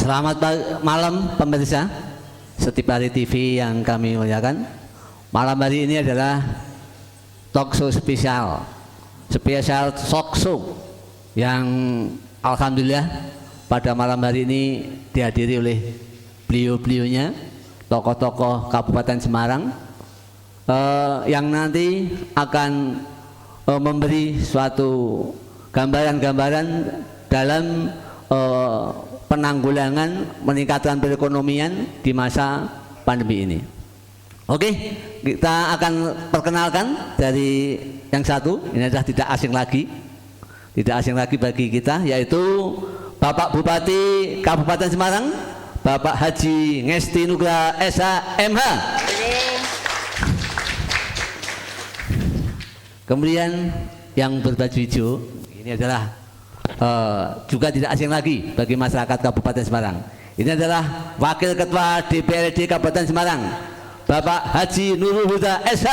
Selamat malam pemirsa Setipari TV yang kami muliakan. Malam hari ini adalah talk show spesial talk show yang alhamdulillah pada malam hari ini dihadiri oleh beliau-beliaunya, tokoh-tokoh Kabupaten Semarang yang nanti akan memberi suatu gambaran-gambaran dalam penanggulangan meningkatkan perekonomian di masa pandemi ini. Oke, kita akan perkenalkan dari yang satu. Ini adalah tidak asing lagi bagi kita, yaitu Bapak Bupati Kabupaten Semarang, Bapak Haji Ngesti Nugraha SH.MH. Kemudian yang berbaju hijau ini adalah juga tidak asing lagi bagi masyarakat Kabupaten Semarang. Ini adalah Wakil Ketua DPRD Kabupaten Semarang, Bapak Haji Nurul Huda SH.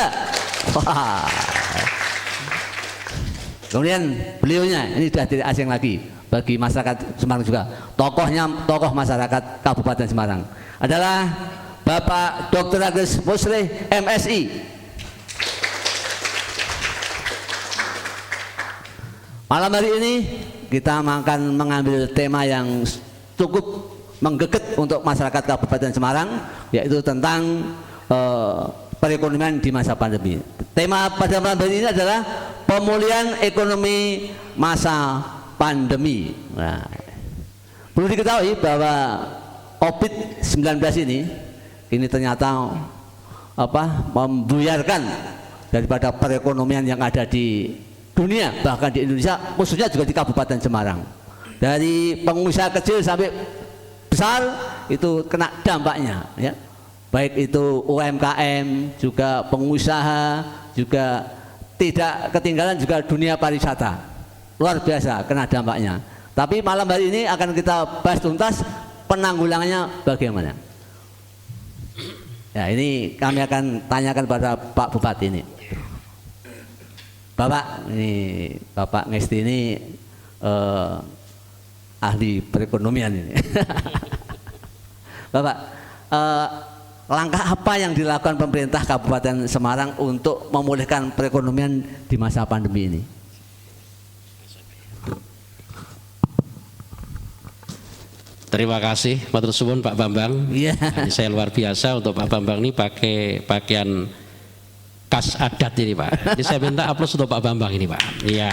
Kemudian beliaunya ini sudah tidak asing lagi bagi masyarakat Semarang juga. Tokoh masyarakat Kabupaten Semarang adalah Bapak Dr. Agus Musleh MSI. Malam hari ini kita akan mengambil tema yang cukup menggeget untuk masyarakat Kabupaten Semarang, yaitu tentang perekonomian di masa pandemi. Tema pada malam hari ini adalah pemulihan ekonomi masa pandemi. Nah, perlu diketahui bahwa COVID-19 ini ternyata membuyarkan daripada perekonomian yang ada di dunia, bahkan di Indonesia, khususnya juga di Kabupaten Semarang. Dari pengusaha kecil sampai besar itu kena dampaknya, ya. Baik itu UMKM, juga pengusaha, juga tidak ketinggalan juga dunia pariwisata. Luar biasa kena dampaknya. Tapi malam hari ini akan kita bahas tuntas penanggulangannya bagaimana. Ya, ini kami akan tanyakan pada Pak Bupati ini. Bapak Ngesti ini ahli perekonomian ini. Bapak, langkah apa yang dilakukan pemerintah Kabupaten Semarang untuk memulihkan perekonomian di masa pandemi ini? Terima kasih, matur suwun Pak Bambang. Iya. Saya luar biasa untuk Pak Bambang ini pakai pakaian khas adat ini Pak. Jadi saya minta aplaus untuk Pak Bambang ini Pak. Iya.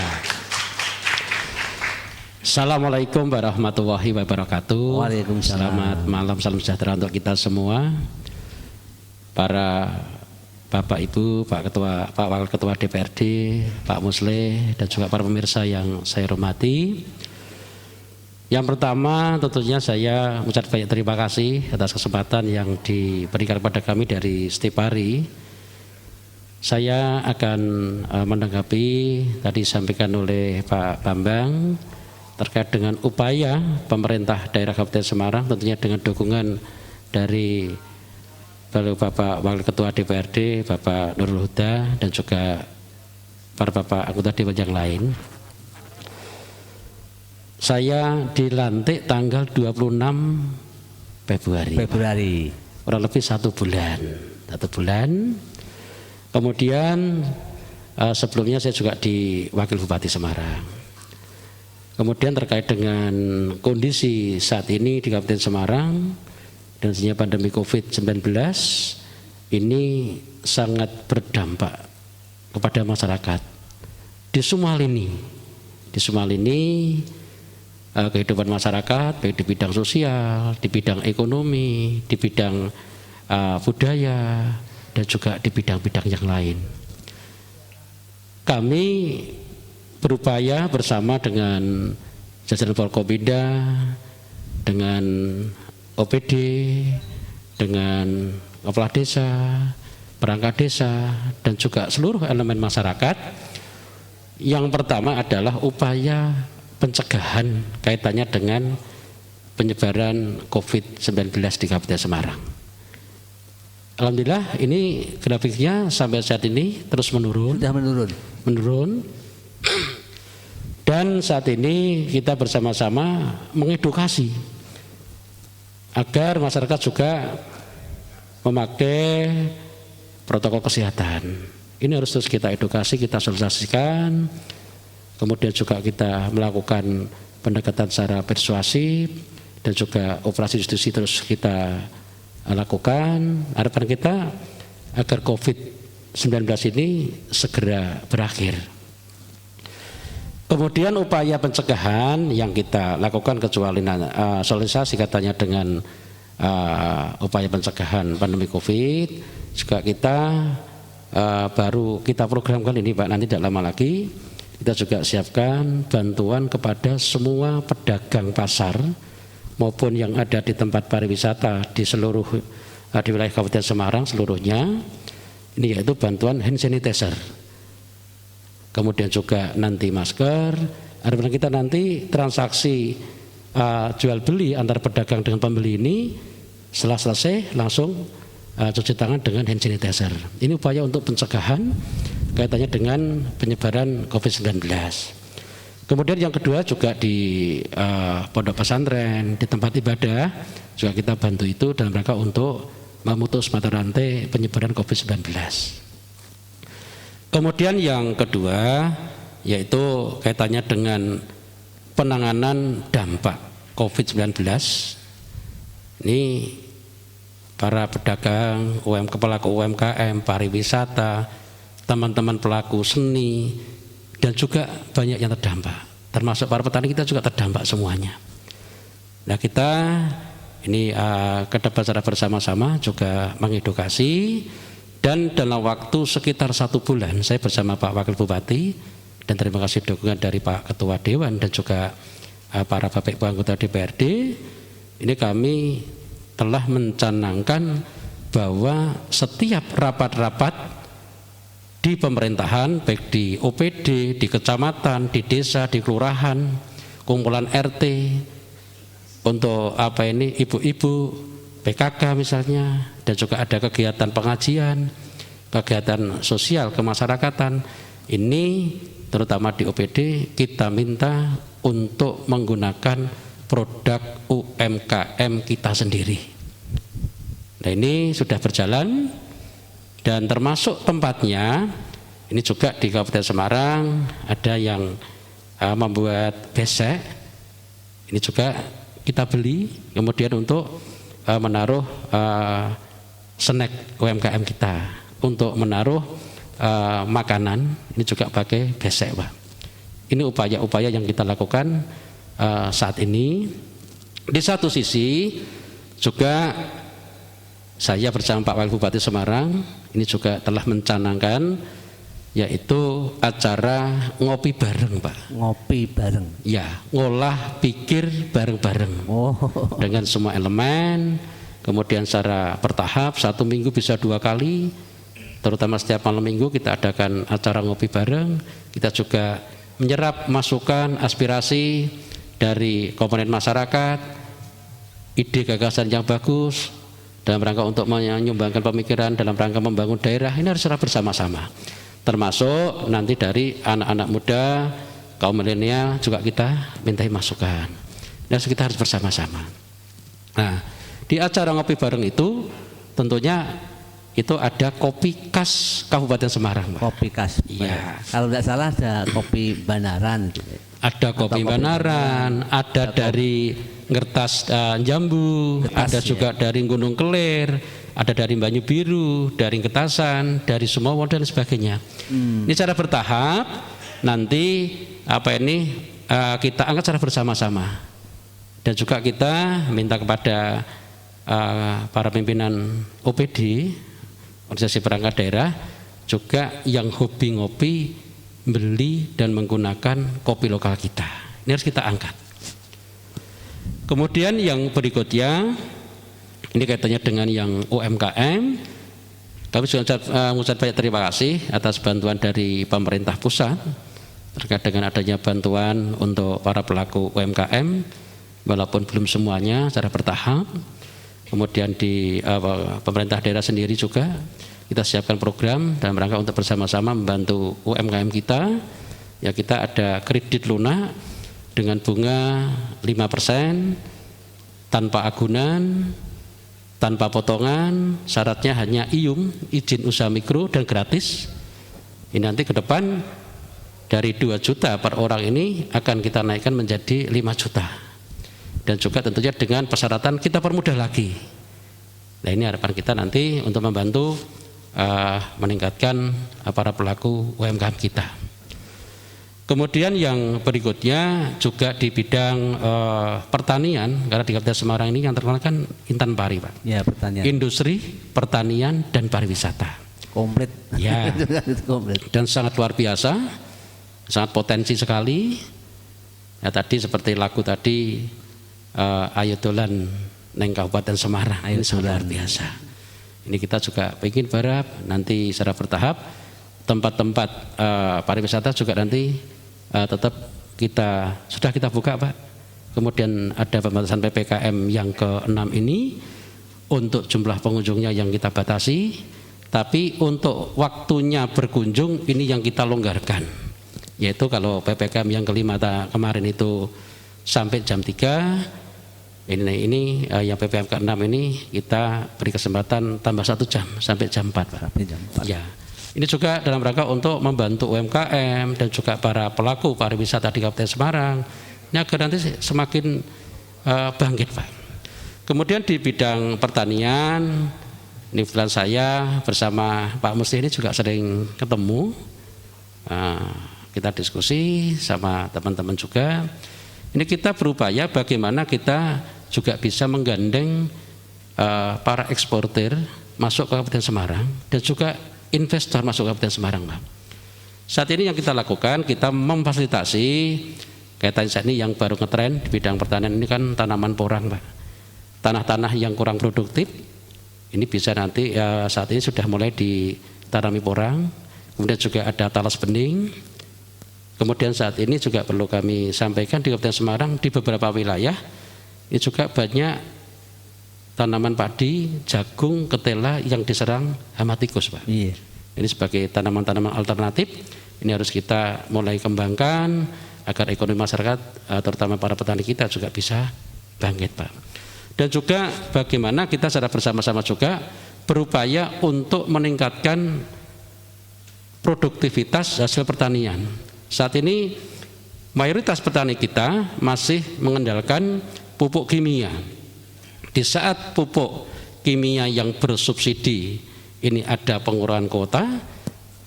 Assalamualaikum warahmatullahi wabarakatuh. Waalaikumsalam. Selamat malam, salam sejahtera untuk kita semua. Para Bapak Ibu, Pak Wakil Ketua DPRD, Pak Musleh, dan juga para pemirsa yang saya hormati. Yang pertama tentunya saya mengucapkan banyak terima kasih atas kesempatan yang diberikan kepada kami dari Setipari. Saya akan menanggapi tadi disampaikan oleh Pak Bambang terkait dengan upaya pemerintah daerah Kabupaten Semarang, tentunya dengan dukungan dari Bapak Wakil Ketua DPRD, Bapak Nurul Huda, dan juga para Bapak anggota Dewan yang lain. Saya dilantik tanggal 26 Februari. Kurang lebih 1 bulan. Kemudian sebelumnya saya juga di Wakil Bupati Semarang. Kemudian terkait dengan kondisi saat ini di Kabupaten Semarang dan tentunya pandemi COVID-19 ini sangat berdampak kepada masyarakat di semua lini. Kehidupan masyarakat, baik di bidang sosial, di bidang ekonomi, di bidang budaya, dan juga di bidang-bidang yang lain. Kami berupaya bersama dengan jajaran Forkopimda, dengan OPD, dengan kepala desa, perangkat desa, dan juga seluruh elemen masyarakat. Yang pertama adalah upaya pencegahan kaitannya dengan penyebaran COVID-19 di Kabupaten Semarang. Alhamdulillah ini grafiknya sampai saat ini terus menurun. Sudah menurun. Dan saat ini kita bersama-sama mengedukasi agar masyarakat juga memakai protokol kesehatan. Ini harus terus kita edukasi, kita sosialisasikan. Kemudian juga kita melakukan pendekatan secara persuasif dan juga operasi justisi terus kita lakukan. Harapan kita agar COVID-19 ini segera berakhir. Kemudian upaya pencegahan yang kita lakukan kecuali sosialisasi katanya dengan upaya pencegahan pandemi COVID, juga kita baru kita programkan ini Pak, nanti tidak lama lagi kita juga siapkan bantuan kepada semua pedagang pasar maupun yang ada di tempat pariwisata di seluruh di wilayah Kabupaten Semarang seluruhnya, ini yaitu bantuan hand sanitizer, kemudian juga nanti masker. Harapan kita nanti transaksi jual beli antara pedagang dengan pembeli ini setelah selesai langsung cuci tangan dengan hand sanitizer. Ini upaya untuk pencegahan kaitannya dengan penyebaran COVID-19. Kemudian yang kedua juga di pondok pesantren, di tempat ibadah juga kita bantu itu dalam rangka untuk memutus mata rantai penyebaran COVID-19. Kemudian yang kedua yaitu kaitannya dengan penanganan dampak COVID-19. Ini para pedagang, pelaku UMKM, pariwisata, teman-teman pelaku seni, dan juga banyak yang terdampak. Termasuk para petani kita juga terdampak semuanya. Nah kita ini ke depan secara bersama-sama juga mengedukasi, dan dalam waktu sekitar 1 bulan saya bersama Pak Wakil Bupati, dan terima kasih dukungan dari Pak Ketua Dewan dan juga para Bapak Ibu anggota DPRD, ini kami telah mencanangkan bahwa setiap rapat-rapat di pemerintahan, baik di OPD, di kecamatan, di desa, di kelurahan, kumpulan RT, untuk ibu-ibu PKK misalnya, dan juga ada kegiatan pengajian, kegiatan sosial kemasyarakatan, ini terutama di OPD kita minta untuk menggunakan produk UMKM kita sendiri. Nah ini sudah berjalan, dan termasuk tempatnya ini juga di Kabupaten Semarang ada yang membuat besek, ini juga kita beli kemudian untuk menaruh snack UMKM kita, untuk menaruh makanan, ini juga pakai besek Pak. Ini upaya-upaya yang kita lakukan saat ini. Di satu sisi juga saya bersama Pak Wakil Bupati Semarang ini juga telah mencanangkan yaitu acara ngopi bareng Pak. Ngopi bareng. Ya, ngolah pikir bareng-bareng. Oh. Dengan semua elemen, kemudian secara bertahap 1 minggu bisa 2 kali, terutama setiap malam minggu kita adakan acara ngopi bareng. Kita juga menyerap masukan, aspirasi dari komponen masyarakat, ide gagasan yang bagus dalam rangka untuk menyumbangkan pemikiran dalam rangka membangun daerah. Ini harus secara bersama-sama, termasuk nanti dari anak-anak muda, kaum milenial juga kita mintai masukan. Dan kita harus bersama-sama. Nah, di acara ngopi bareng itu tentunya itu ada kopi khas Kabupaten Semarang Pak. Kopi khas. Iya. Kalau tidak salah ada kopi Banaran. Ada kopi Banaran, ada dari Ngertas Jambu, Ngertas, ada juga dari Gunung Kelir, ada dari Banyu Biru, dari Getasan, dari Sumowo dan sebagainya. Ini secara bertahap nanti kita angkat secara bersama-sama, dan juga kita minta kepada para pimpinan OPD, organisasi perangkat daerah, juga yang hobi ngopi beli dan menggunakan kopi lokal kita. Ini harus kita angkat. Kemudian yang berikutnya, ini kaitannya dengan yang UMKM. Kami juga mengucapkan banyak terima kasih atas bantuan dari pemerintah pusat terkait dengan adanya bantuan untuk para pelaku UMKM, walaupun belum semuanya, secara bertahap. Kemudian di pemerintah daerah sendiri juga kita siapkan program dalam rangka untuk bersama-sama membantu UMKM kita. Ya, kita ada kredit lunak dengan bunga 5% tanpa agunan, tanpa potongan, syaratnya hanya izin usaha mikro dan gratis. Ini nanti ke depan dari 2 juta per orang ini akan kita naikkan menjadi 5 juta. Dan juga tentunya dengan persyaratan kita permudah lagi. Nah, ini harapan kita nanti untuk membantu meningkatkan para pelaku UMKM kita. Kemudian yang berikutnya juga di bidang pertanian, karena di Kabupaten Semarang ini yang terkenal kan intan pari, Pak. Ya, pertanian. Industri, pertanian dan pariwisata. Komplit. Ya. Komplit. Dan sangat luar biasa, sangat potensi sekali. Ya, tadi seperti lagu tadi, ayo dolan neng Kabupaten Semarang, ini sangat luar biasa. Ini kita juga ingin berharap nanti secara bertahap tempat-tempat pariwisata juga nanti tetap sudah kita buka, Pak. Kemudian ada pembatasan PPKM yang ke-6 ini untuk jumlah pengunjungnya yang kita batasi, tapi untuk waktunya berkunjung ini yang kita longgarkan. Yaitu kalau PPKM yang ke-5 kemarin itu sampai jam 3, ini yang PPKM ke-6 ini kita beri kesempatan tambah 1 jam sampai jam 4, Pak. Sampai jam 4. Ya. Ini juga dalam rangka untuk membantu UMKM dan juga para pelaku pariwisata di Kabupaten Semarang ini agar nanti semakin bangkit, Pak. Kemudian di bidang pertanian, ini kebetulan saya bersama Pak Musli ini juga sering ketemu, kita diskusi sama teman-teman juga. Ini kita berupaya bagaimana kita juga bisa menggandeng para eksportir masuk ke Kabupaten Semarang dan juga investor masuk ke Kabupaten Semarang, Pak. Saat ini yang kita lakukan, kita memfasilitasi kaitan saat ini yang baru ngetren di bidang pertanian ini kan tanaman porang, Pak. Tanah-tanah yang kurang produktif ini bisa nanti saat ini sudah mulai ditanami porang. Kemudian juga ada talas bening. Kemudian saat ini juga perlu kami sampaikan di Kabupaten Semarang di beberapa wilayah ini juga banyak tanaman padi, jagung, ketela yang diserang hama tikus, Pak. Iya. Ini sebagai tanaman-tanaman alternatif ini harus kita mulai kembangkan agar ekonomi masyarakat terutama para petani kita juga bisa bangkit, Pak. Dan juga bagaimana kita secara bersama-sama juga berupaya untuk meningkatkan produktivitas hasil pertanian. Saat ini mayoritas petani kita masih mengandalkan pupuk kimia. Di saat pupuk kimia yang bersubsidi ini ada pengurangan kuota,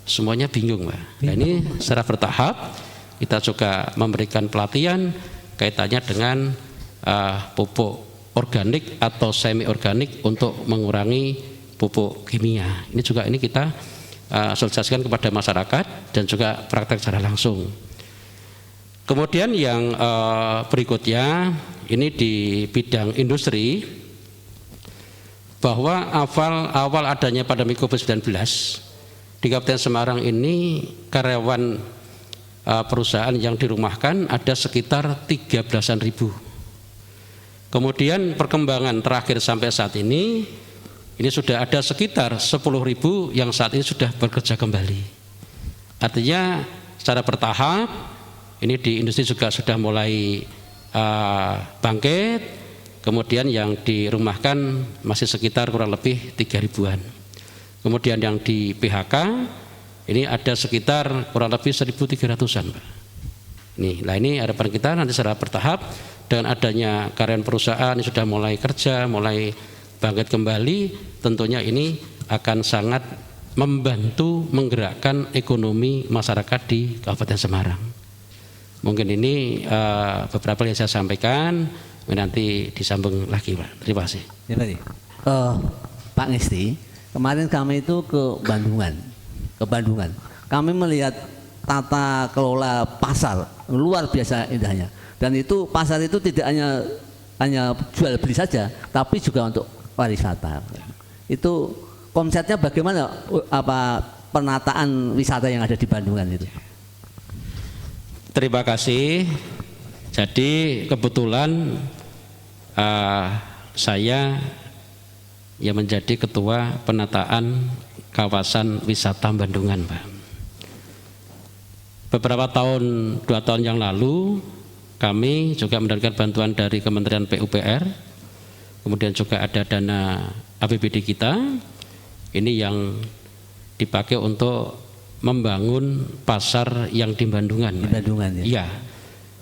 semuanya bingung, Pak. Nah, ini secara bertahap kita juga memberikan pelatihan kaitannya dengan pupuk organik atau semi organik untuk mengurangi pupuk kimia. Ini juga kita sosialisasikan kepada masyarakat dan juga praktek secara langsung. Kemudian yang berikutnya ini di bidang industri, bahwa awal adanya pandemi COVID-19 di Kabupaten Semarang ini karyawan perusahaan yang dirumahkan ada sekitar 13.000. Kemudian perkembangan terakhir sampai saat ini sudah ada sekitar 10.000 yang saat ini sudah bekerja kembali. Artinya secara bertahap ini di industri juga sudah mulai bangkit. Kemudian yang dirumahkan masih sekitar kurang lebih 3.000-an. Kemudian yang di PHK ini ada sekitar kurang lebih 1.300-an, Pak. Ini harapan kita nanti secara bertahap dengan adanya karyawan perusahaan yang sudah mulai kerja, mulai bangkit kembali, tentunya ini akan sangat membantu menggerakkan ekonomi masyarakat di Kabupaten Semarang. Mungkin ini beberapa yang saya sampaikan, nanti disambung lagi, Pak. Terima kasih. Pak Ngesti, kemarin kami itu ke Bandungan. Kami melihat tata kelola pasar luar biasa indahnya. Dan itu pasar itu tidak hanya jual beli saja, tapi juga untuk pariwisata. Itu konsepnya bagaimana penataan wisata yang ada di Bandungan itu? Terima kasih. Jadi kebetulan saya yang menjadi ketua penataan kawasan wisata Bandungan, Pak. Beberapa tahun, 2 tahun yang lalu kami juga mendapatkan bantuan dari Kementerian PUPR kemudian juga ada dana APBD kita, ini yang dipakai untuk membangun pasar yang di Bandungan. Di Bandungan ya? Iya,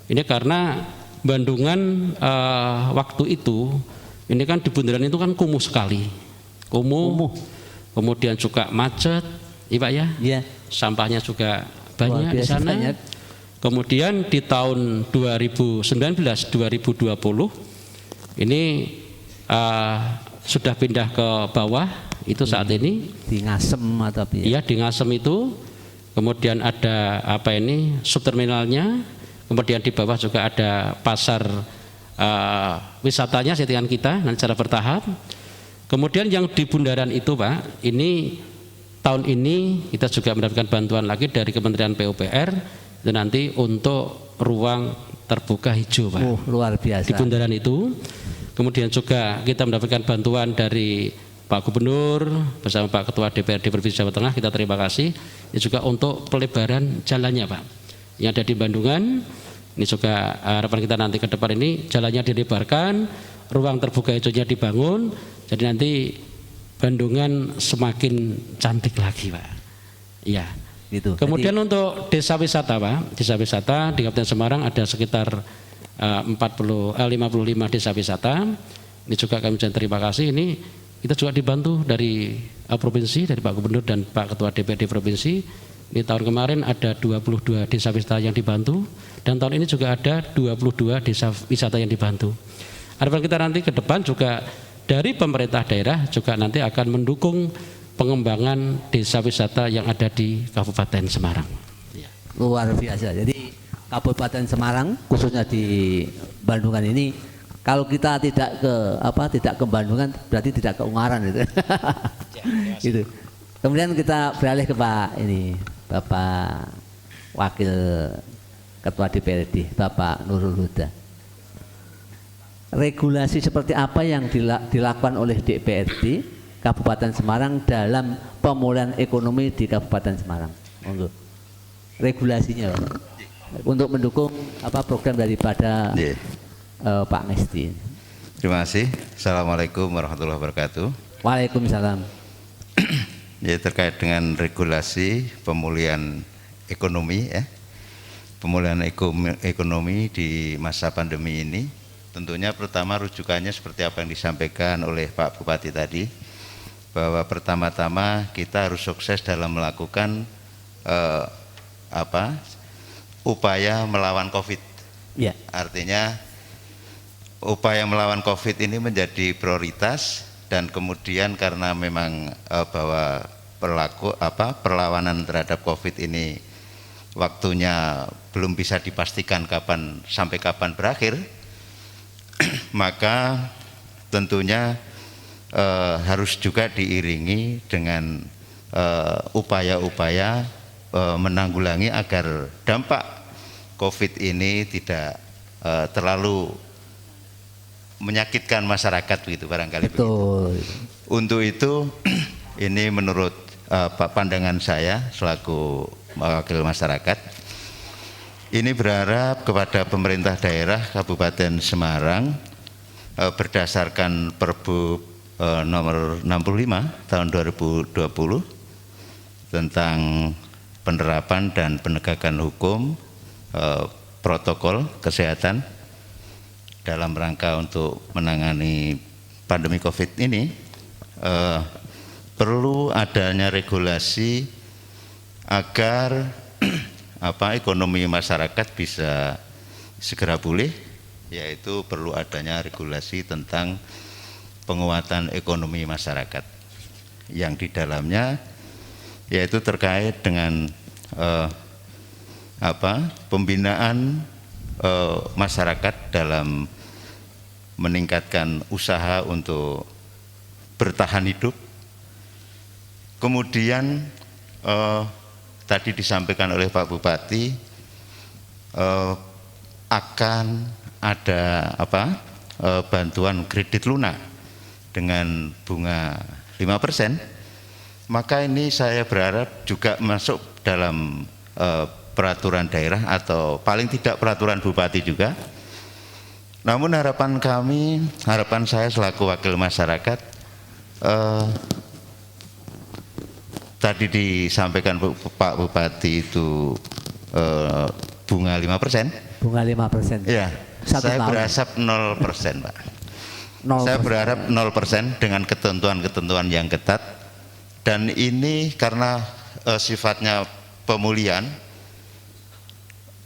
ini karena Bandungan waktu itu, ini kan di bundaran itu kan kumuh sekali, kumuh. Kemudian juga macet, iya Pak ya? Iya. Sampahnya juga banyak di sana. Banyak. Kemudian di tahun 2019-2020 ini sudah pindah ke bawah itu saat ini. Di Ngasem atau apa? Iya, di Ngasem itu. Kemudian ada apa ini subterminalnya. Kemudian di bawah juga ada pasar wisatanya settingan kita nanti secara bertahap. Kemudian yang di bundaran itu Pak, ini tahun ini kita juga mendapatkan bantuan lagi dari Kementerian PUPR dan nanti untuk ruang terbuka hijau Pak. Luar biasa. Di bundaran itu. Kemudian juga kita mendapatkan bantuan dari Pak Gubernur bersama Pak Ketua DPRD Provinsi Jawa Tengah, kita terima kasih. Ini juga untuk pelebaran jalannya Pak. Yang ada di Bandungan, ini juga harapan kita nanti ke depan ini jalannya dilebarkan, ruang terbuka hijaunya dibangun. Jadi nanti Bandungan semakin cantik lagi Pak. Iya. Gitu. Kemudian untuk desa wisata Pak, desa wisata di Kabupaten Semarang ada sekitar 55 desa wisata. Ini juga kami ucapkan terima kasih. Ini kita juga dibantu dari provinsi, dari Pak Gubernur dan Pak Ketua DPRD Provinsi. Ini tahun kemarin ada 22 desa wisata yang dibantu dan tahun ini juga ada 22 desa wisata yang dibantu. Harapan kita nanti ke depan juga dari pemerintah daerah juga nanti akan mendukung pengembangan desa wisata yang ada di Kabupaten Semarang. Luar biasa. Jadi Kabupaten Semarang khususnya di Bandungan ini, kalau kita tidak ke Bandungan berarti tidak ke Ungaran itu. Gitu. Kemudian kita beralih ke Bapak Wakil Ketua DPRD, Bapak Nurul Huda. Regulasi seperti apa yang dilakukan oleh DPRD Kabupaten Semarang dalam pemulihan ekonomi di Kabupaten Semarang? Monggo. Regulasinya untuk mendukung program daripada Pak Ngesti. Terima kasih. Assalamualaikum warahmatullahi wabarakatuh. Waalaikumsalam. Ya, terkait dengan regulasi pemulihan ekonomi pemulihan ekonomi di masa pandemi ini, tentunya pertama rujukannya seperti apa yang disampaikan oleh Pak Bupati tadi, bahwa pertama-tama kita harus sukses dalam melakukan upaya melawan COVID. Ya. Artinya upaya melawan COVID ini menjadi prioritas, dan kemudian karena memang bahwa perlawanan terhadap COVID ini waktunya belum bisa dipastikan sampai kapan berakhir, maka tentunya harus juga diiringi dengan upaya-upaya menanggulangi agar dampak COVID ini tidak terlalu menyakitkan masyarakat begitu barangkali. Betul. Begitu. Untuk itu ini menurut pandangan saya selaku wakil masyarakat, ini berharap kepada pemerintah daerah Kabupaten Semarang berdasarkan Perbu nomor 65 tahun 2020 tentang penerapan dan penegakan hukum protokol kesehatan dalam rangka untuk menangani pandemi COVID ini, perlu adanya regulasi agar ekonomi masyarakat bisa segera pulih, yaitu perlu adanya regulasi tentang penguatan ekonomi masyarakat yang di dalamnya yaitu terkait dengan pembinaan masyarakat dalam meningkatkan usaha untuk bertahan hidup. Kemudian tadi disampaikan oleh Pak Bupati akan ada bantuan kredit lunak dengan bunga 5%, maka ini saya berharap juga masuk dalam peraturan daerah atau paling tidak peraturan bupati juga, Namun harapan saya selaku wakil masyarakat, tadi disampaikan Pak Bupati itu bunga 5%. Bunga 5%. Ya, saya berharap 0%, Pak. 0%. Saya berharap 0% dengan ketentuan-ketentuan yang ketat. Dan ini karena sifatnya pemulihan,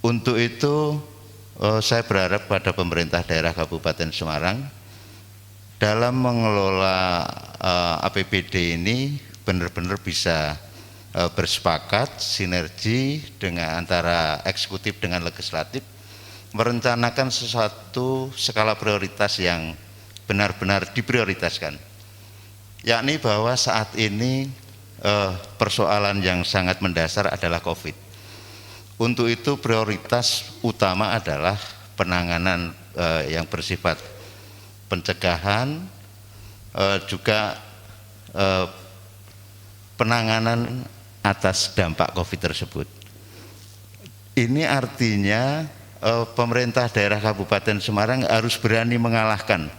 untuk itu saya berharap pada pemerintah daerah Kabupaten Semarang dalam mengelola APBD ini benar-benar bisa bersepakat, sinergi dengan antara eksekutif dengan legislatif, merencanakan sesuatu skala prioritas yang benar-benar diprioritaskan. Yakni bahwa saat ini persoalan yang sangat mendasar adalah COVID. Untuk itu prioritas utama adalah penanganan yang bersifat pencegahan, juga penanganan atas dampak COVID tersebut. Ini artinya pemerintah daerah Kabupaten Semarang harus berani mengalahkan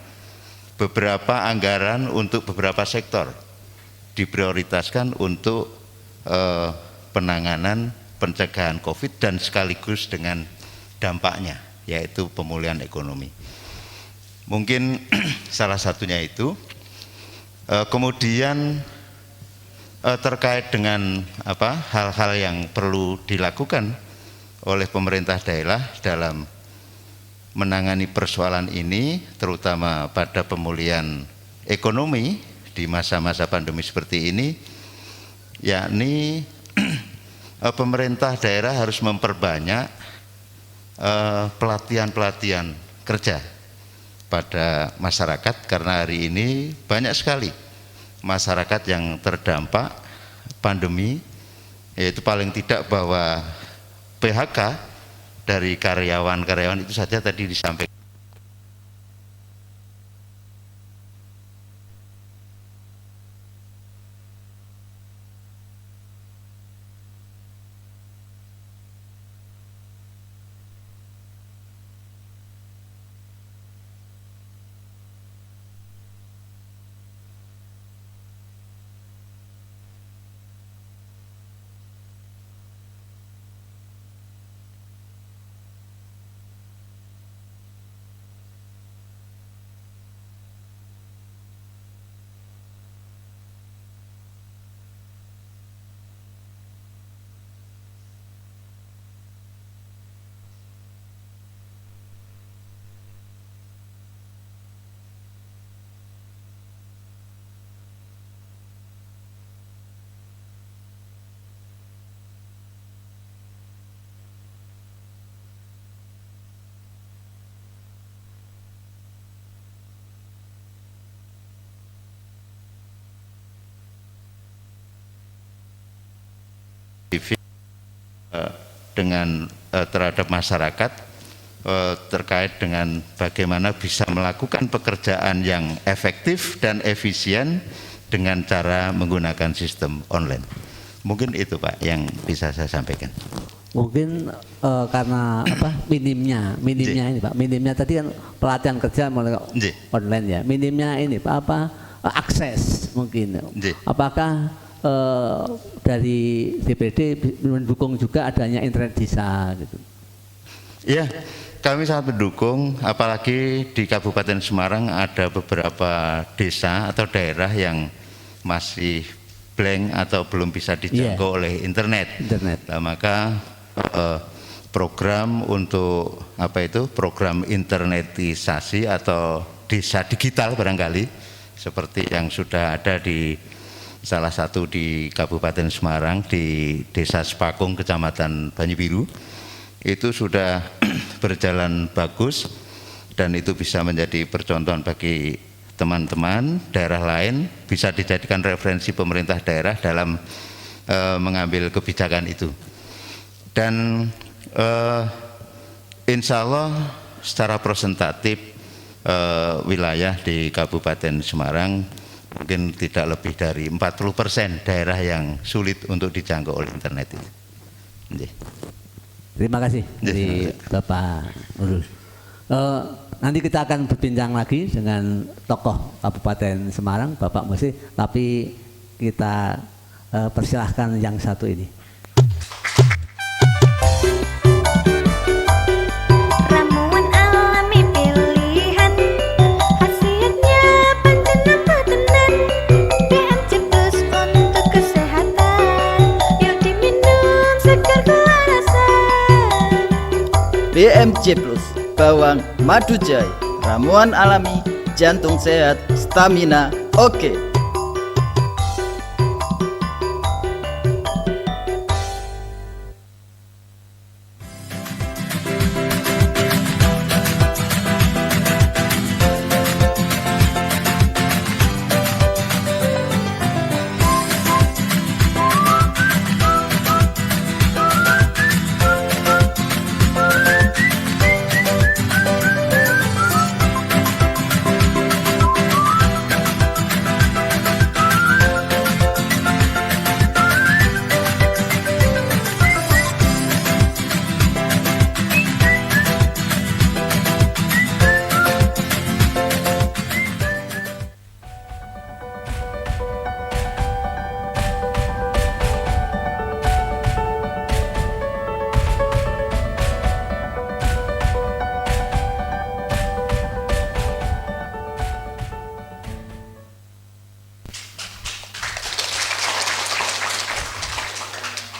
beberapa anggaran untuk beberapa sektor, diprioritaskan untuk penanganan pencegahan COVID dan sekaligus dengan dampaknya, yaitu pemulihan ekonomi. Mungkin salah satunya itu. Kemudian terkait dengan hal-hal yang perlu dilakukan oleh pemerintah daerah dalam menangani persoalan ini, terutama pada pemulihan ekonomi di masa-masa pandemi seperti ini, yakni pemerintah daerah harus memperbanyak pelatihan-pelatihan kerja pada masyarakat, karena hari ini banyak sekali masyarakat yang terdampak pandemi, yaitu paling tidak bahwa PHK dari karyawan-karyawan itu saja tadi disampaikan. Dengan terhadap masyarakat terkait dengan bagaimana bisa melakukan pekerjaan yang efektif dan efisien dengan cara menggunakan sistem online. Mungkin itu Pak yang bisa saya sampaikan. Mungkin karena minimnya ini Pak, minimnya tadi kan pelatihan kerja melalui online ya, minimnya ini Pak akses mungkin. Apakah dari DPD mendukung juga adanya internet desa gitu? Iya, kami sangat mendukung, apalagi di Kabupaten Semarang ada beberapa desa atau daerah yang masih blank atau belum bisa dijangkau oleh internet. Nah, maka program untuk program internetisasi atau desa digital barangkali seperti yang sudah ada di salah satu di Kabupaten Semarang di Desa Sepakung, Kecamatan Banyu itu sudah berjalan bagus, dan itu bisa menjadi percontohan bagi teman-teman daerah lain, bisa dijadikan referensi pemerintah daerah dalam mengambil kebijakan itu. Dan insya Allah secara presentatif wilayah di Kabupaten Semarang mungkin tidak lebih dari 40% daerah yang sulit untuk dijangkau oleh internet itu. Terima kasih dari Bapak Nurul. nanti kita akan berbincang lagi dengan tokoh Kabupaten Semarang, Bapak Musli, tapi kita persilahkan yang satu ini. Ramuan alami pilihan, khasiatnya pancenan BMC Plus untuk kesehatan, yuk diminum segar kewarasan. BMC Plus, bawang madu jahe, ramuan alami, jantung sehat, stamina oke.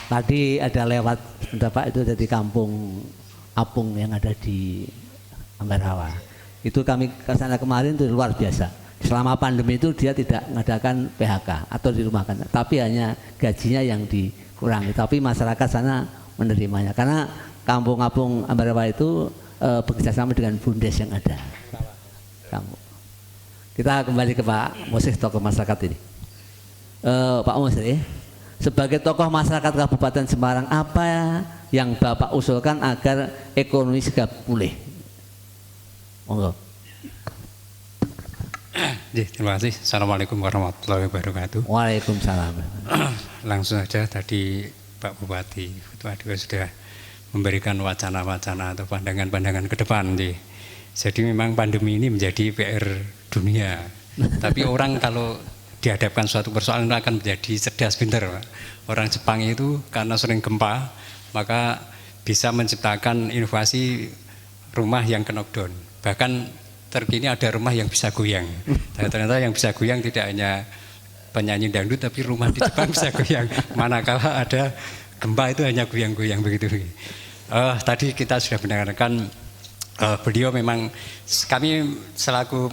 Tadi ada lewat Bapak itu dari kampung Apung yang ada di Ambarawa. Itu kami ke sana kemarin itu luar biasa. Selama pandemi itu dia tidak mengadakan PHK atau dirumahkan, tapi hanya gajinya yang dikurangi. Tapi masyarakat sana menerimanya karena kampung Apung Ambarawa itu bekerjasama dengan Bundes yang ada. Kita kembali ke Pak Musli, tokoh masyarakat ini. Pak Musli, sebagai tokoh masyarakat Kabupaten Semarang, apa yang Bapak usulkan agar ekonomi segera pulih? Monggo. Terima kasih. Assalamualaikum warahmatullahi wabarakatuh. Waalaikumsalam. Langsung saja tadi Pak Bupati juga sudah memberikan wacana-wacana atau pandangan-pandangan ke depan. Jadi memang pandemi ini menjadi PR dunia. Tapi orang kalau dihadapkan suatu persoalan akan menjadi cerdas pintar. Orang Jepang itu karena sering gempa maka bisa menciptakan inovasi rumah yang knockdown. Bahkan terkini ada rumah yang bisa goyang. Ternyata yang bisa goyang tidak hanya penyanyi dangdut tapi rumah di Jepang bisa goyang. Manakala ada gempa itu hanya goyang-goyang begitu. Tadi kita sudah mendengarkan beliau memang kami selaku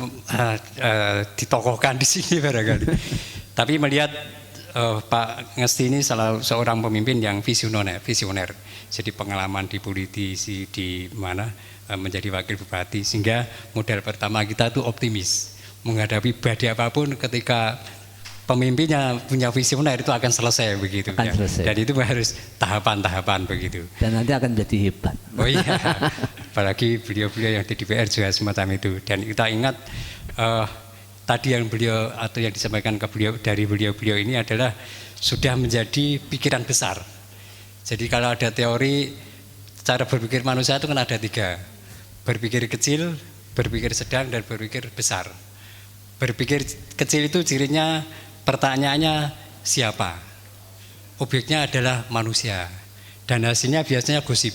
ditokohkan di sini barangkali. Tapi melihat Pak Ngesti ini seorang pemimpin yang visioner. Jadi pengalaman di politisi di mana menjadi wakil bupati sehingga modal pertama kita itu optimis menghadapi badai apapun ketika pemimpinnya punya visioner itu akan selesai begitu ya. Dan itu harus tahapan-tahapan begitu. Dan nanti akan menjadi hebat. Oh iya, apalagi beliau-beliau yang di DPR juga semacam itu. Dan kita ingat tadi yang beliau atau yang disampaikan ke beliau dari beliau-beliau ini adalah sudah menjadi pikiran besar. Jadi kalau ada teori cara berpikir manusia itu kan ada 3, berpikir kecil, berpikir sedang, dan berpikir besar. Berpikir kecil itu cirinya pertanyaannya siapa? Objeknya adalah manusia. Dan hasilnya biasanya gosip.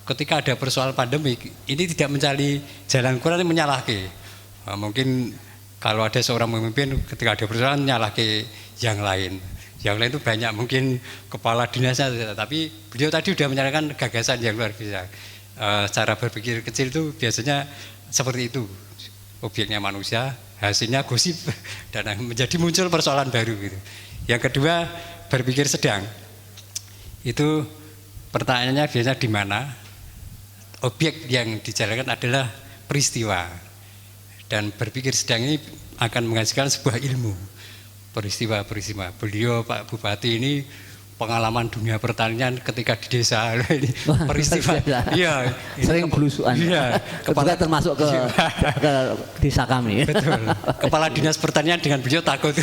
Ketika ada persoalan pandemi, ini tidak mencari jalan keluar, menyalahkan. Mungkin kalau ada seorang pemimpin ketika ada persoalan menyalahkan yang lain. Yang lain itu banyak, mungkin kepala dinasnya, tapi beliau tadi sudah menyalahkan gagasan yang luar biasa. Cara berpikir kecil itu biasanya seperti itu. Objeknya manusia, hasilnya gosip dan menjadi muncul persoalan baru gitu. Yang kedua, berpikir sedang. Itu pertanyaannya biasanya di mana? Objek yang dijalankan adalah peristiwa. Dan berpikir sedang ini akan menghasilkan sebuah ilmu. Peristiwa-peristiwa. Beliau Pak Bupati ini pengalaman dunia pertanian ketika di desa ini peristiwa. Iya, sering belusuan. Iya, kepala termasuk ke desa kami. Betul. Kepala dinas pertanian dengan beliau takut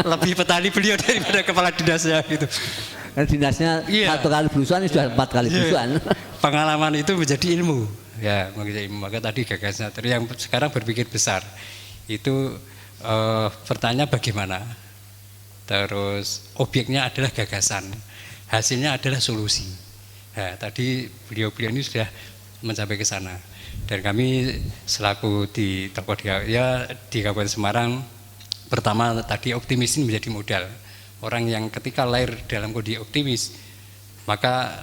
lebih petani beliau daripada kepala dinasnya gitu. Dinasnya 1 kali belusuan ini sudah 4 kali belusuan. Pengalaman itu menjadi ilmu. ya maka tadi gagasan yang sekarang berpikir besar itu pertanyaan bagaimana, terus objeknya adalah gagasan, hasilnya adalah solusi. Nah, tadi beliau-beliau ini sudah mencapai ke sana dan kami selaku di tokoh di Kabupaten Semarang pertama tadi optimis ini menjadi modal. Orang yang ketika lahir dalam kondisi optimis maka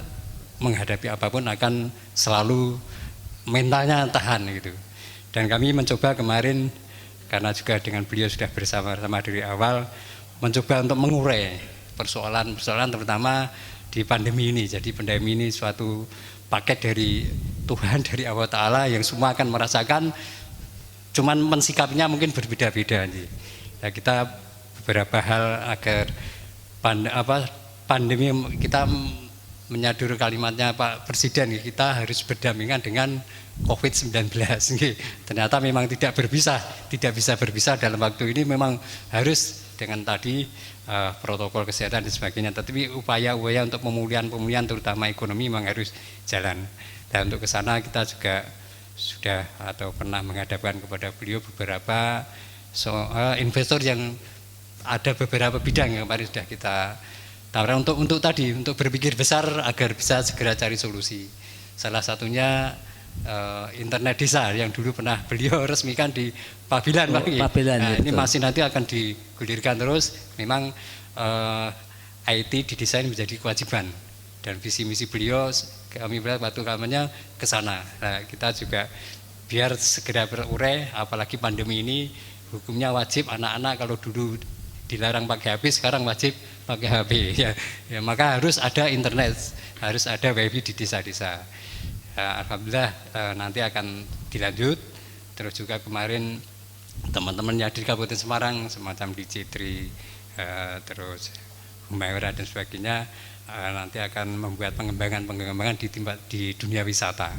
menghadapi apapun akan selalu mentalnya tahan gitu. Dan kami mencoba kemarin karena juga dengan beliau sudah bersama-sama dari awal mencoba untuk mengurai persoalan-persoalan terutama di pandemi ini. Jadi pandemi ini suatu paket dari Tuhan dari Allah Ta'ala yang semua akan merasakan, cuman mensikapinya mungkin berbeda-beda. Ya, kita beberapa hal agar pandemi kita menyadur kalimatnya Pak Presiden, kita harus berdampingan dengan COVID-19. Ternyata memang tidak bisa berpisah dalam waktu ini, memang harus dengan tadi protokol kesehatan dan sebagainya. Tetapi upaya-upaya untuk pemulihan terutama ekonomi memang harus jalan. Dan untuk ke sana kita juga sudah atau pernah menghadapkan kepada beliau beberapa investor yang ada beberapa bidang yang kemarin sudah kita tawarkan untuk berpikir besar agar bisa segera cari solusi. Salah satunya internet desa yang dulu pernah beliau resmikan di Pabilan, Pak. Nah, ini masih nanti akan digulirkan terus. Memang IT didesain menjadi kewajiban dan visi misi beliau kami berat waktu kampanye ke sana. Nah, kita juga biar segera berurai, apalagi pandemi ini hukumnya wajib anak-anak kalau dulu dilarang pakai HP sekarang wajib pakai HP ya, maka harus ada internet, harus ada wifi di desa-desa. Alhamdulillah nanti akan dilanjut. Terus juga kemarin teman-teman yang di Kabupaten Semarang semacam di Citri terus Humayra dan sebagainya nanti akan membuat pengembangan di dunia wisata.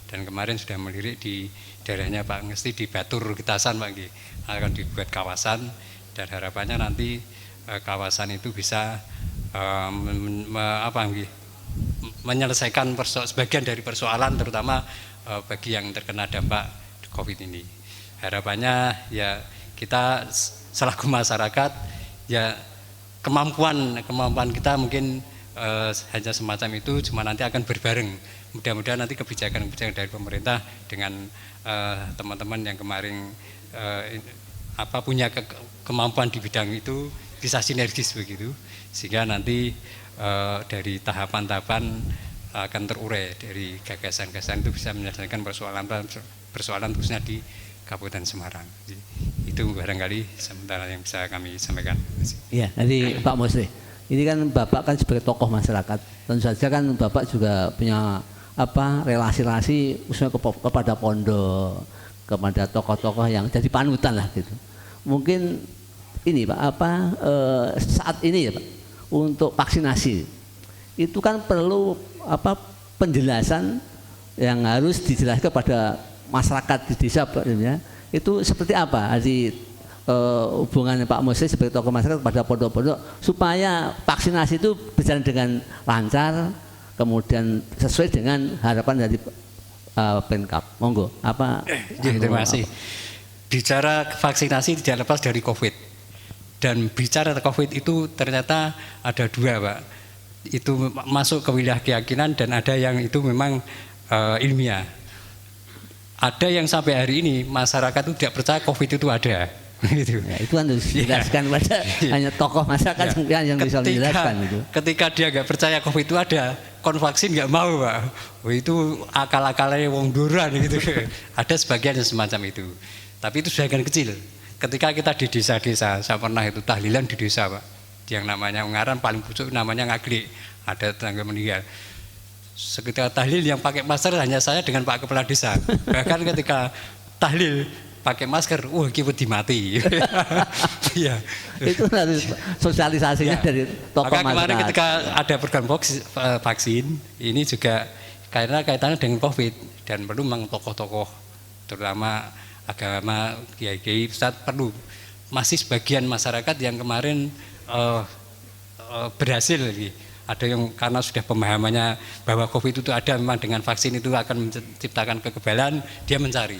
Dan kemarin sudah melirik di daerahnya Pak Ngesti di Batur Getasan, Pak, akan dibuat kawasan dan harapannya nanti kawasan itu bisa menyelesaikan sebagian dari persoalan terutama bagi yang terkena dampak COVID ini. Harapannya ya kita selaku masyarakat ya kemampuan kita mungkin hanya semacam itu, cuma nanti akan berbareng. Mudah-mudahan nanti kebijakan-kebijakan dari pemerintah dengan teman-teman yang kemarin punya kemampuan di bidang itu bisa sinergis begitu, sehingga nanti dari tahapan-tahapan akan terurai dari gagasan-gagasan itu bisa menyelesaikan persoalan khususnya di Kabupaten Semarang. Jadi, itu barangkali sementara yang bisa kami sampaikan. Iya, nanti Pak Musli. Ini kan Bapak kan sebagai tokoh masyarakat, tentu saja kan Bapak juga punya relasi-relasi khususnya kepada pondok, kepada tokoh-tokoh yang jadi panutan lah gitu. Mungkin ini Pak saat ini ya Pak untuk vaksinasi itu kan perlu penjelasan yang harus dijelaskan kepada masyarakat di desa Pak, ya. Itu seperti apa hubungan Pak Musli sebagai tokoh masyarakat pada pondok-pondok supaya vaksinasi itu berjalan dengan lancar, kemudian sesuai dengan harapan dari Pemkab. Monggo. Terima kasih. Bicara vaksinasi tidak lepas dari COVID. Dan bicara COVID itu ternyata ada dua, Pak. Itu masuk ke wilayah keyakinan dan ada yang itu memang ilmiah. Ada yang sampai hari ini masyarakat itu tidak percaya COVID itu ada. Gitu. Ya, itu kan harus dijelaskan pada hanya tokoh masyarakat yang bisa menjelaskan itu. Ketika dia nggak percaya COVID itu ada, vaksin nggak mau, Pak. Itu akal-akalnya wong duran gitu. Ada sebagian yang semacam itu. Tapi itu sebagian kecil. Ketika kita di desa-desa, saya pernah itu tahlilan di desa, Pak. Yang namanya Ungaran paling pucuk namanya Ngaglik. Ada tetangga meninggal. Seketika tahlil yang pakai masker hanya saya dengan Pak Kepala Desa. Bahkan ketika tahlil pakai masker, kita dimati. Iya. Itu harus sosialisasinya dari tokoh masyarakat. Kemarin ketika ada program vaksin, ini juga karena kaitannya dengan COVID dan perlu memang tokoh-tokoh, terutama agama, kiai-kiai, perlu. Masih sebagian masyarakat yang kemarin berhasil ada yang karena sudah pemahamannya bahwa COVID itu ada, memang dengan vaksin itu akan menciptakan kekebalan, dia mencari.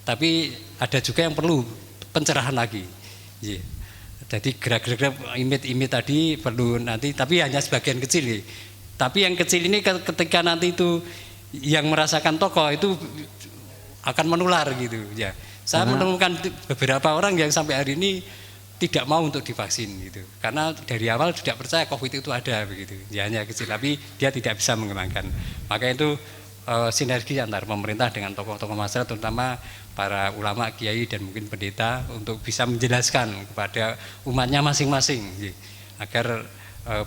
Tapi ada juga yang perlu pencerahan lagi. Jadi gerak-gerak imit-imit tadi perlu nanti, tapi hanya sebagian kecil. Tapi yang kecil ini ketika nanti itu yang merasakan tokoh itu akan menular gitu ya. Saya menemukan beberapa orang yang sampai hari ini tidak mau untuk divaksin gitu. Karena dari awal tidak percaya COVID itu ada begitu. Ya hanya kecil, tapi dia tidak bisa mengembangkan. Maka itu sinergi antara pemerintah dengan tokoh-tokoh masyarakat, terutama para ulama, kiai dan mungkin pendeta untuk bisa menjelaskan kepada umatnya masing-masing agar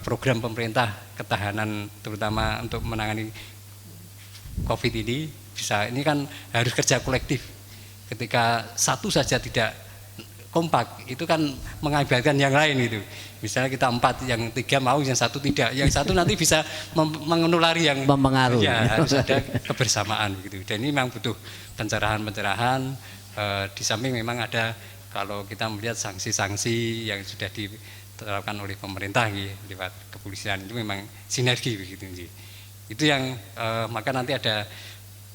program pemerintah ketahanan terutama untuk menangani COVID ini bisa, ini kan harus kerja kolektif. Ketika satu saja tidak kompak, itu kan mengakibatkan yang lain itu. Misalnya kita 4, yang 3 mau, yang 1 tidak, yang 1 nanti bisa menulari yang mempengaruhi. Ya, harus ada kebersamaan gitu. Dan ini memang butuh pencerahan. Di samping memang ada, kalau kita melihat sanksi-sanksi yang sudah diterapkan oleh pemerintah lewat kepolisian, itu memang sinergi begitu. Itu yang maka nanti ada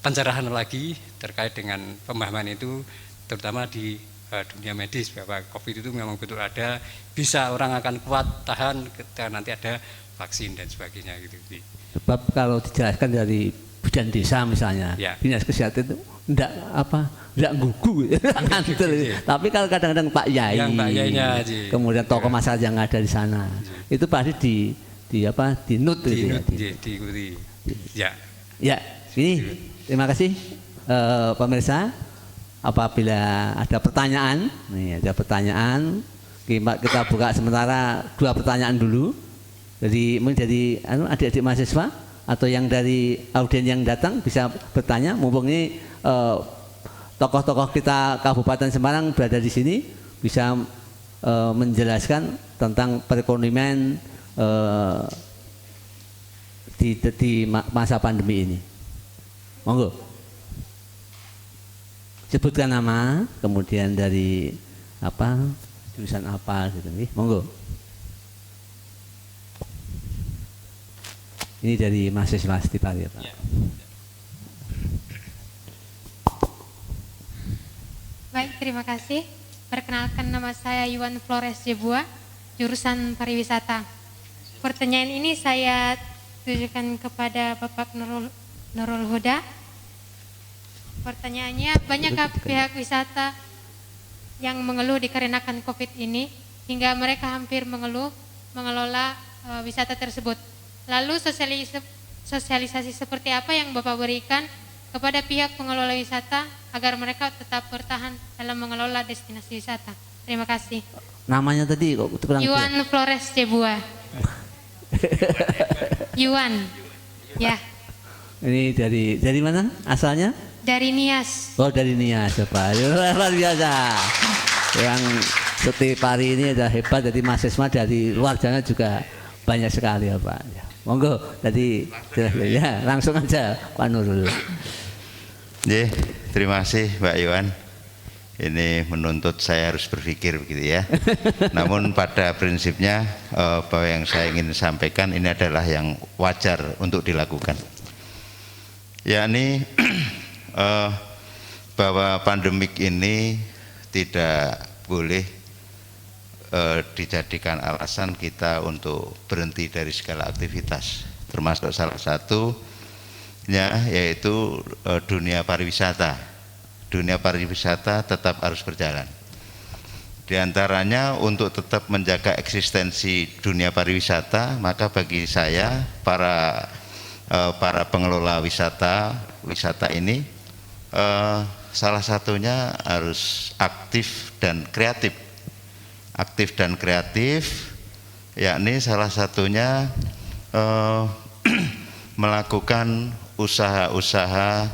pencerahan lagi terkait dengan pemahaman itu, terutama di dunia medis bahwa COVID itu memang betul ada, bisa orang akan kuat tahan ketika nanti ada vaksin dan sebagainya gitu. Sebab kalau dijelaskan dari bidan desa misalnya, ya, dinas kesehatan itu enggak gugu, tapi kalau kadang-kadang Pak Yai, kemudian tokoh masyarakat yang ada di sana, itu pasti dinut diikuti. Ya, ini. Terima kasih pemirsa. Apabila ada pertanyaan, kita buka sementara 2 pertanyaan dulu. Jadi adik-adik mahasiswa atau yang dari audien yang datang bisa bertanya. Mumpung ini tokoh-tokoh kita Kabupaten Semarang berada di sini, bisa menjelaskan tentang perekonomian di masa pandemi ini. Monggo. Sebutkan nama, kemudian dari jurusan apa gitu nih. Monggo. Ini dari mahasiswa Stipari ya, Pak. Baik, terima kasih. Perkenalkan, nama saya Yuan Flores Jebua, jurusan pariwisata. Pertanyaan ini saya tujukan kepada Bapak Nurul Huda. Pertanyaannya, banyakkah pihak wisata yang mengeluh dikarenakan COVID ini hingga mereka hampir mengelola wisata tersebut? Lalu sosialisasi seperti apa yang Bapak berikan kepada pihak pengelola wisata agar mereka tetap bertahan dalam mengelola destinasi wisata? Terima kasih. Namanya tadi kok kurang. Yuan Flores Jebua. Yuan. Ya. Ini dari mana asalnya? Dari Nias. Oh, dari Nias, Pak. Luar biasa. Yang Stipari ini adalah hebat, jadi mahasiswa dari luar sana juga banyak sekali ya, Pak. Ya. Monggo, tadi ya, langsung aja Pak Nurul. Terima kasih Mbak Yuan. Ini menuntut saya harus berpikir begitu ya. Namun pada prinsipnya bahwa yang saya ingin sampaikan ini adalah yang wajar untuk dilakukan. Yakni bahwa pandemik ini tidak boleh dijadikan alasan kita untuk berhenti dari segala aktivitas, termasuk salah satunya yaitu dunia pariwisata. Dunia pariwisata tetap harus berjalan. Di antaranya untuk tetap menjaga eksistensi dunia pariwisata, maka bagi saya para pengelola wisata ini salah satunya harus aktif dan kreatif. Aktif dan kreatif, yakni salah satunya melakukan usaha-usaha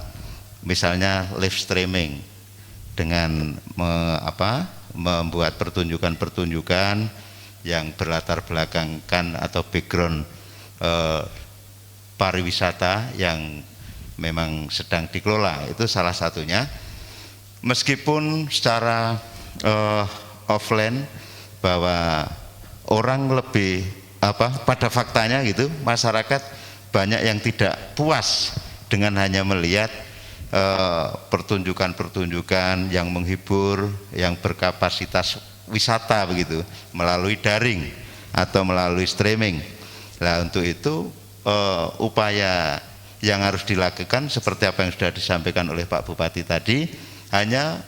misalnya live streaming dengan membuat pertunjukan-pertunjukan yang berlatar belakangkan atau background pariwisata yang memang sedang dikelola, itu salah satunya. Meskipun secara offline bahwa orang lebih pada faktanya gitu, masyarakat banyak yang tidak puas dengan hanya melihat pertunjukan-pertunjukan yang menghibur, yang berkapasitas wisata begitu, melalui daring atau melalui streaming. Nah, untuk itu upaya yang harus dilakukan seperti apa yang sudah disampaikan oleh Pak Bupati tadi, hanya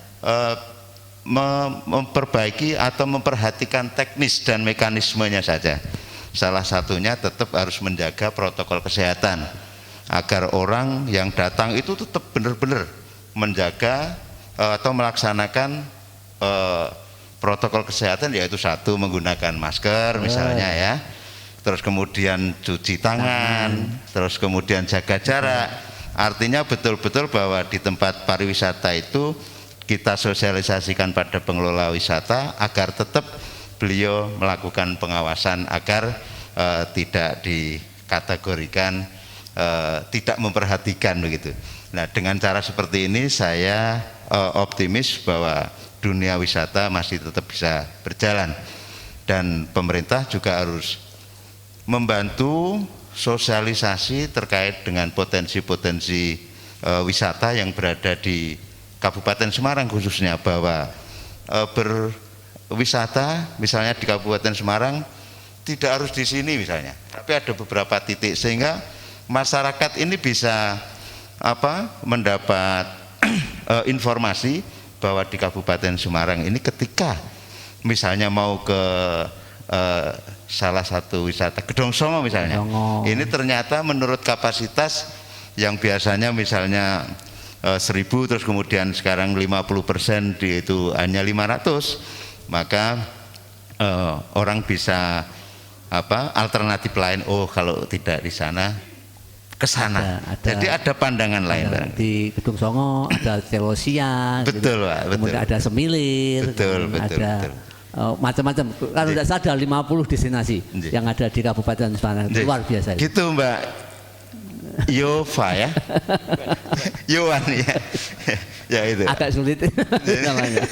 memperbaiki atau memperhatikan teknis dan mekanismenya saja. Salah satunya tetap harus menjaga protokol kesehatan agar orang yang datang itu tetap benar-benar menjaga atau melaksanakan protokol kesehatan, yaitu satu, menggunakan masker misalnya ya, terus kemudian cuci tangan, terus kemudian jaga jarak. Artinya betul-betul bahwa di tempat pariwisata itu kita sosialisasikan pada pengelola wisata agar tetap beliau melakukan pengawasan agar tidak dikategorikan tidak memperhatikan begitu. Nah, dengan cara seperti ini saya optimis bahwa dunia wisata masih tetap bisa berjalan, dan pemerintah juga harus membantu sosialisasi terkait dengan potensi-potensi wisata yang berada di Kabupaten Semarang khususnya, bahwa berwisata misalnya di Kabupaten Semarang tidak harus di sini misalnya, tapi ada beberapa titik sehingga masyarakat ini bisa mendapat informasi bahwa di Kabupaten Semarang ini ketika misalnya mau ke salah satu wisata Gedong Songo misalnya, ini ternyata menurut kapasitas yang biasanya misalnya 1000 terus kemudian sekarang 50% itu hanya 500, maka orang bisa alternatif lain, oh kalau tidak di sana ke sana. Jadi ada pandangan lain. Di Gedong Songo ada Celosian, betul, Pak, betul. Kemudian ada Semilir, betul, ada macam-macam. Kalau tidak salah ada 50 destinasi yang ada di Kabupaten Semarang. Luar biasa. Gitu Mbak Yova ya. Yowan ya. Ya itu. Agak sulit namanya.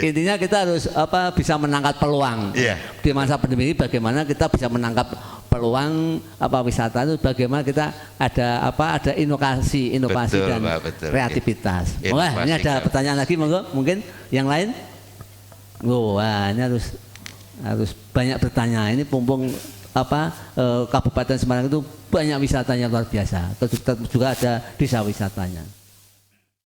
Intinya kita harus bisa menangkap peluang. Di masa pandemi ini bagaimana kita bisa menangkap peluang wisata itu, bagaimana kita ada inovasi betul, dan Pak, betul, kreativitas. Wah, ini ada pertanyaan lagi mungkin yang lain. Wah, ini harus banyak bertanya. Ini mumpung Kabupaten Semarang itu banyak wisatanya luar biasa. Terus juga ada desa wisatanya.